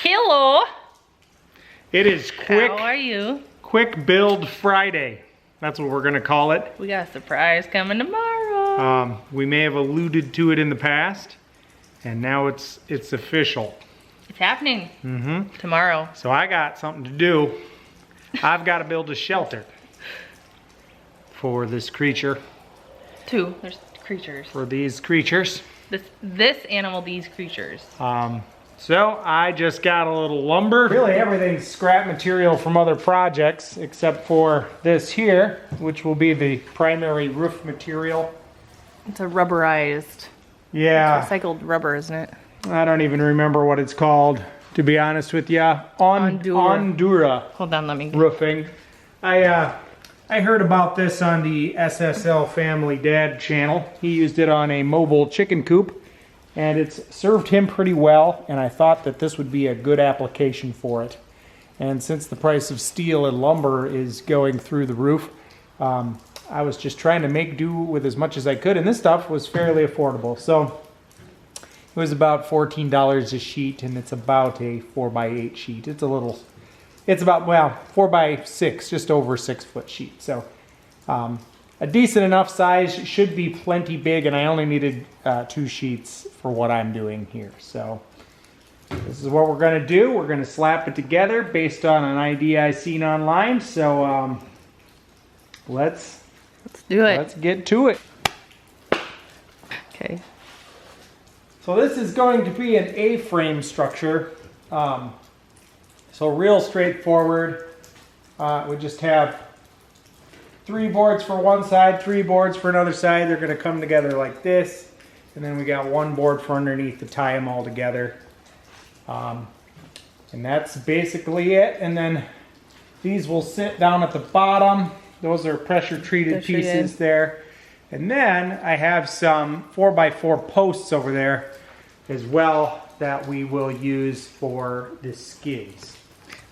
Hello. It is quick. How are you? Quick build Friday. That's what we're gonna call it. We got a surprise coming tomorrow. We may have alluded to it in the past, and now it's official. It's happening tomorrow. So I got something to do. I've got to build a shelter for this creature. There's creatures. For these creatures. This animal, these creatures. So I just got a little lumber. Really everything's scrap material from other projects except for this here, which will be the primary roof material. It's a rubberized. Yeah. Recycled rubber, isn't it? I don't even remember what it's called, to be honest with you. Ondura Hold on, let me get roofing. I heard about this on the SSL Family Dad channel. He used it on a mobile chicken coop, and it's served him pretty well, and I thought that this would be a good application for it. And since the price of steel and lumber is going through the roof, I was just trying to make do with as much as I could, and this stuff was fairly affordable. So it was about $14 a sheet, and it's about a 4x8 sheet. It's about, well, 4x6, just over 6 foot sheet. So a decent enough size, should be plenty big, and I only needed 2 sheets for what I'm doing here. So this is what we're gonna do. We're gonna slap it together based on an idea I seen online. So let's do it. Let's get to it. Okay. So this is going to be an A-frame structure. So real straightforward. We just have 3 boards for one side, 3 boards for another side. They're going to come together like this. And then we got 1 board for underneath to tie them all together. And that's basically it. And then these will sit down at the bottom. Those are pressure treated pieces there. And then I have some 4x4 posts over there as well that we will use for the skids.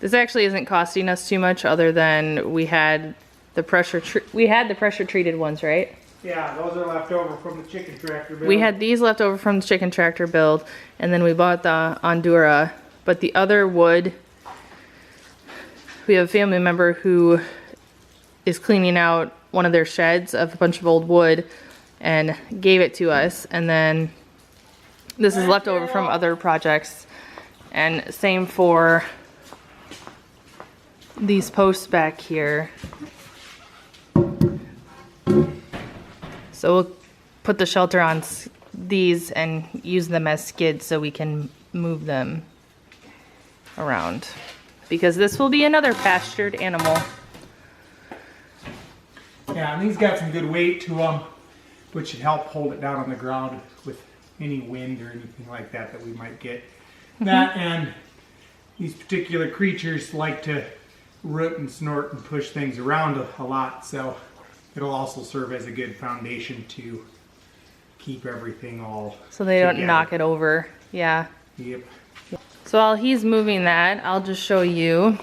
This actually isn't costing us too much, other than we had the pressure treated ones, right? Yeah, those are left over from the chicken tractor build. We had these left over from the chicken tractor build, and then we bought the Ondura. But the other wood, we have a family member who is cleaning out one of their sheds of a bunch of old wood and gave it to us. And then this is left over from other projects. And same for these posts back here. So we'll put the shelter on these and use them as skids so we can move them around. Because this will be another pastured animal. Yeah, and these got some good weight to them, which should help hold it down on the ground with any wind or anything like that that we might get. That and these particular creatures like to root and snort and push things around a lot, so it'll also serve as a good foundation to keep everything all so they don't together. knock it over. Yeah. Yep. So while he's moving that, I'll just show you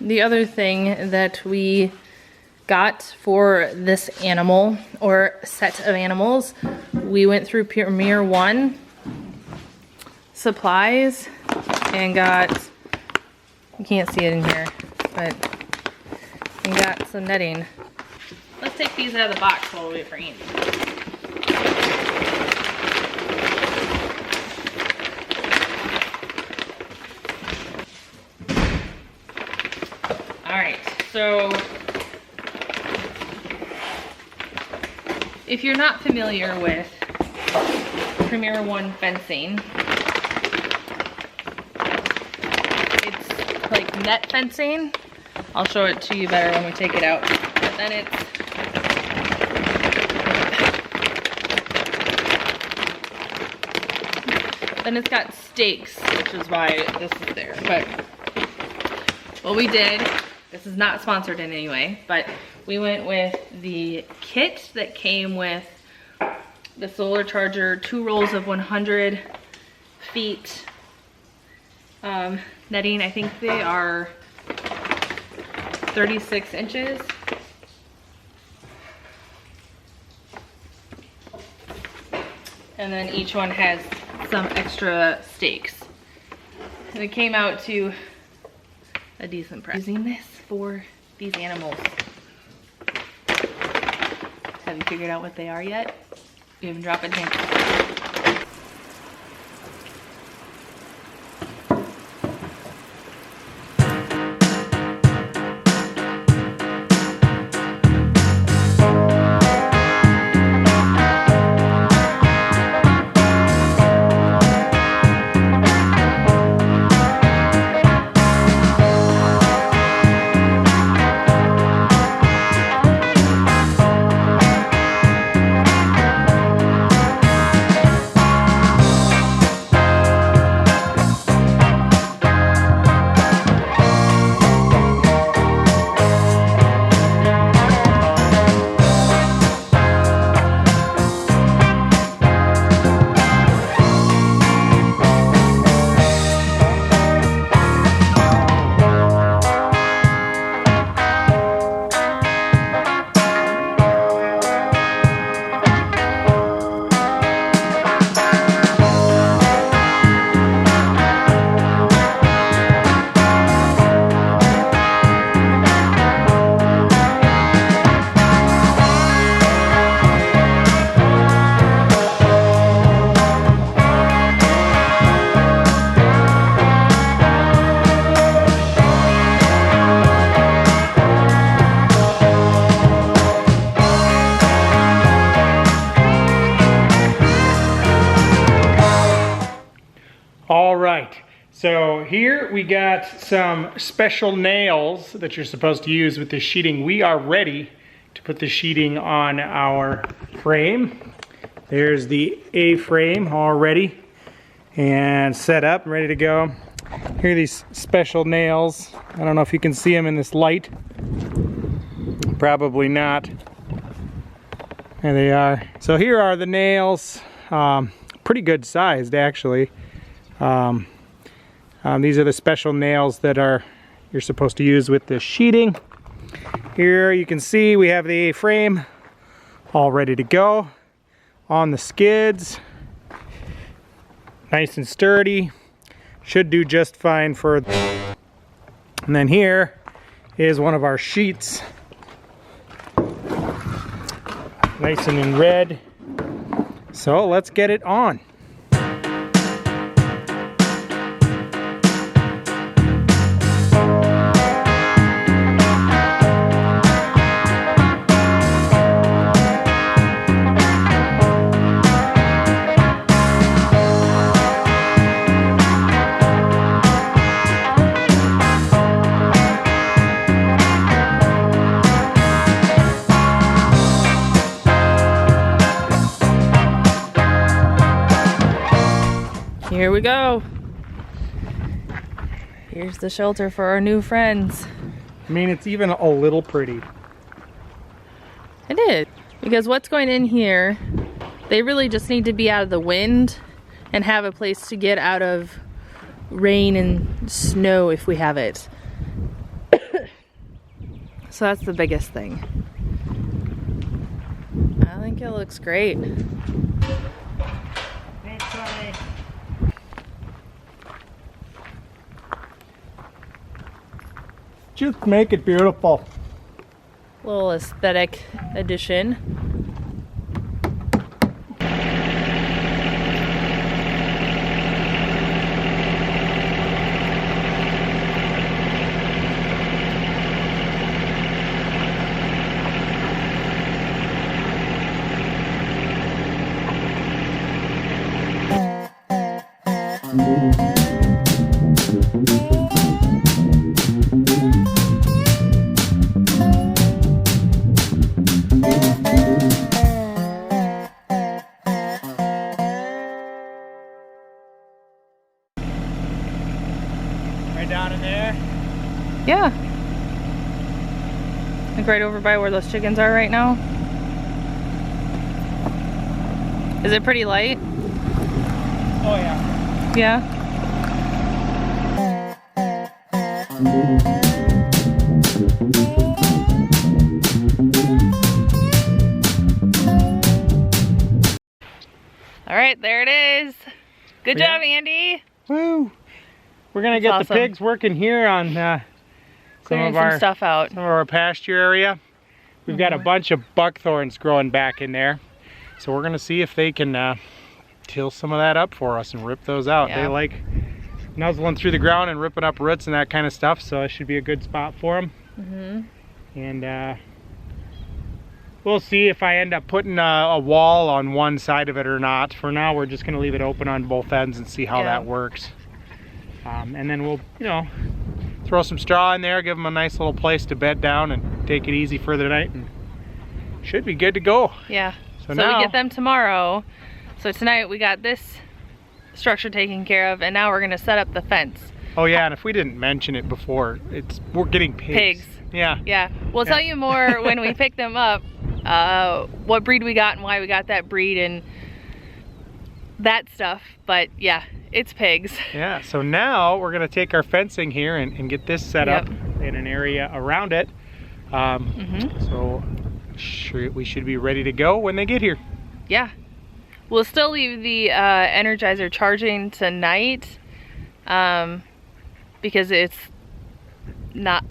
the other thing that we got for this animal or set of animals. We went through Premier One supplies and got, you can't see it in here, but we got some netting. Let's take these out of the box while we wait for Andy. Alright, so if you're not familiar with Premier One fencing, it's like net fencing. I'll show it to you better when we take it out. But then it's got stakes, which is why this is there. But what we did, this is not sponsored in any way, but we went with the kit that came with the solar charger, 2 rolls of 100 feet netting. I think they are 36 inches. And then each one has some extra steaks. And it came out to a decent price. Using this for these animals. Have you figured out what they are yet? You haven't dropped a hint. All right, so here we got some special nails that you're supposed to use with the sheeting. We are ready to put the sheeting on our frame. There's the A-frame all ready and set up, ready to go. Here are these special nails. I don't know if you can see them in this light. Probably not. There they are. So here are the nails. Pretty good sized, actually. These are the special nails that you're supposed to use with the sheeting. Here you can see we have the A-frame all ready to go on the skids. Nice and sturdy. Should do just fine for. And then here is one of our sheets. Nice and in red. So let's get it on. Here we go. Here's the shelter for our new friends. I mean, it's even a little pretty. It is. Because what's going in here, they really just need to be out of the wind and have a place to get out of rain and snow if we have it. So that's the biggest thing. I think it looks great. Just make it beautiful. Little aesthetic addition. Right down in there? Yeah. Like right over by where those chickens are right now. Is it pretty light? Oh yeah. Yeah. All right, there it is. Good job, Andy. Woo! We're gonna get the pigs working here on clearing some stuff out. Some of our pasture area. We've got a bunch of buckthorns growing back in there, so we're gonna see if they can till some of that up for us and rip those out. They like nuzzling through the ground and ripping up roots and that kind of stuff, so it should be a good spot for them. And we'll see if I end up putting a wall on one side of it or not. For now, we're just gonna leave it open on both ends and see how that works. And then we'll, you know, throw some straw in there, give them a nice little place to bed down and take it easy for the night, and should be good to go. Yeah, so now we get them tomorrow. So tonight we got this structure taken care of, and now we're gonna set up the fence. Oh yeah, and if we didn't mention it before, we're getting pigs. Yeah. Yeah, we'll tell you more when we pick them up, what breed we got and why we got that breed and that stuff, but yeah, it's pigs. Yeah, so now we're gonna take our fencing here and get this set up in an area around it. So we should be ready to go when they get here. Yeah. We'll still leave the Energizer charging tonight because it's not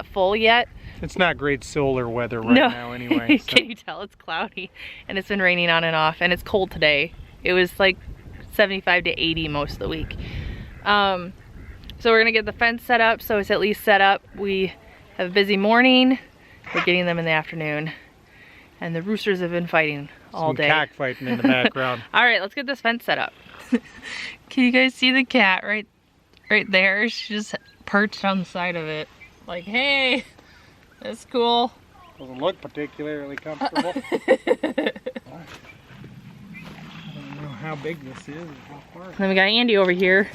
full yet. It's not great solar weather right now anyway. So. Can you tell? It's cloudy and it's been raining on and off, and it's cold today. It was like 75 to 80 most of the week. So we're gonna get the fence set up so it's at least set up. We have a busy morning. We're getting them in the afternoon. And the roosters have been fighting all day. Some cockfighting in the background. All right, let's get this fence set up. Can you guys see the cat right there? She's just perched on the side of it. Like, hey, that's cool. Doesn't look particularly comfortable. I don't know how big this is or how far. And then we got Andy over here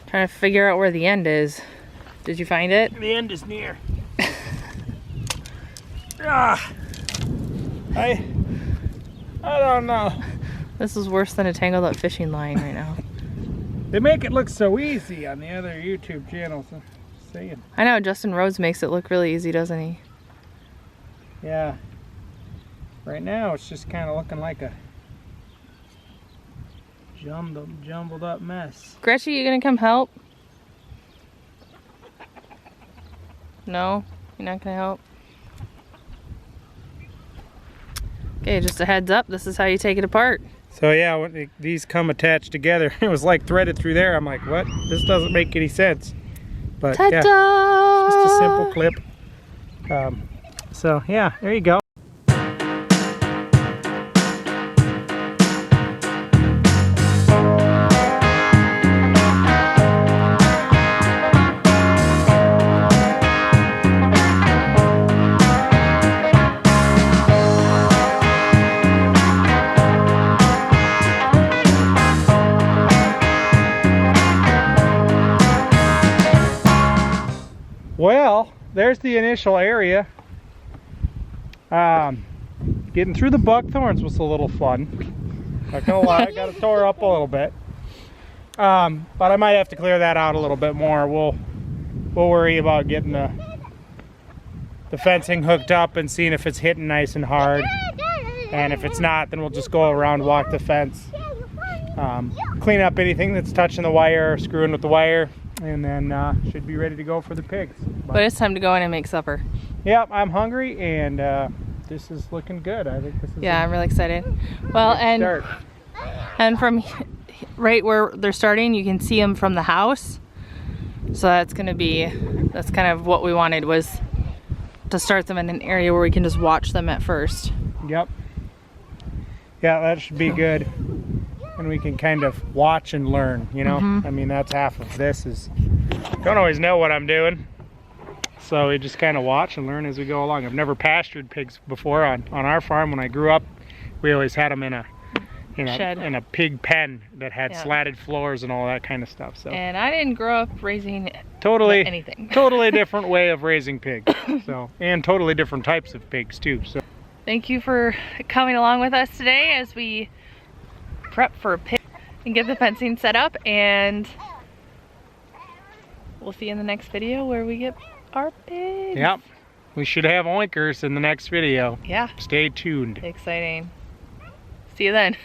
trying to figure out where the end is. Did you find it? The end is near. I don't know. This is worse than a tangled up fishing line right now. They make it look so easy on the other YouTube channels. I'm saying. I know, Justin Rhodes makes it look really easy, doesn't he? Yeah. Right now it's just kind of looking like a jumbled up mess. Gretchen, you gonna come help? No? You're not gonna help? Okay, just a heads up, this is how you take it apart. So yeah, when these come attached together, it was like threaded through there. I'm like, what? This doesn't make any sense. But yeah, just a simple clip. So yeah, there you go. Well, there's the initial area. Getting through the buckthorns was a little fun. Not gonna lie, I got it tore up a little bit. But I might have to clear that out a little bit more. We'll worry about getting the fencing hooked up and seeing if it's hitting nice and hard. And if it's not, then we'll just go around, walk the fence, clean up anything that's touching the wire, screwing with the wire. And then should be ready to go for the pigs. But it's time to go in and make supper. Yep, I'm hungry, and this is looking good. I think this is. Yeah, I'm really excited. Well, and from right where they're starting, you can see them from the house. So that's kind of what we wanted, was to start them in an area where we can just watch them at first. Yep. Yeah, that should be good. And we can kind of watch and learn, you know? I mean, that's half of this is, don't always know what I'm doing. So we just kind of watch and learn as we go along. I've never pastured pigs before on our farm. When I grew up, we always had them in a shed. In a pig pen that had slatted floors and all that kind of stuff. So. And I didn't grow up raising anything. Totally different way of raising pigs. So, and totally different types of pigs too. So. Thank you for coming along with us today as we prep for a pig and get the fencing set up, and we'll see you in the next video where we get our pigs. Yep. We should have oinkers in the next video. Yeah. Stay tuned. Exciting. See you then.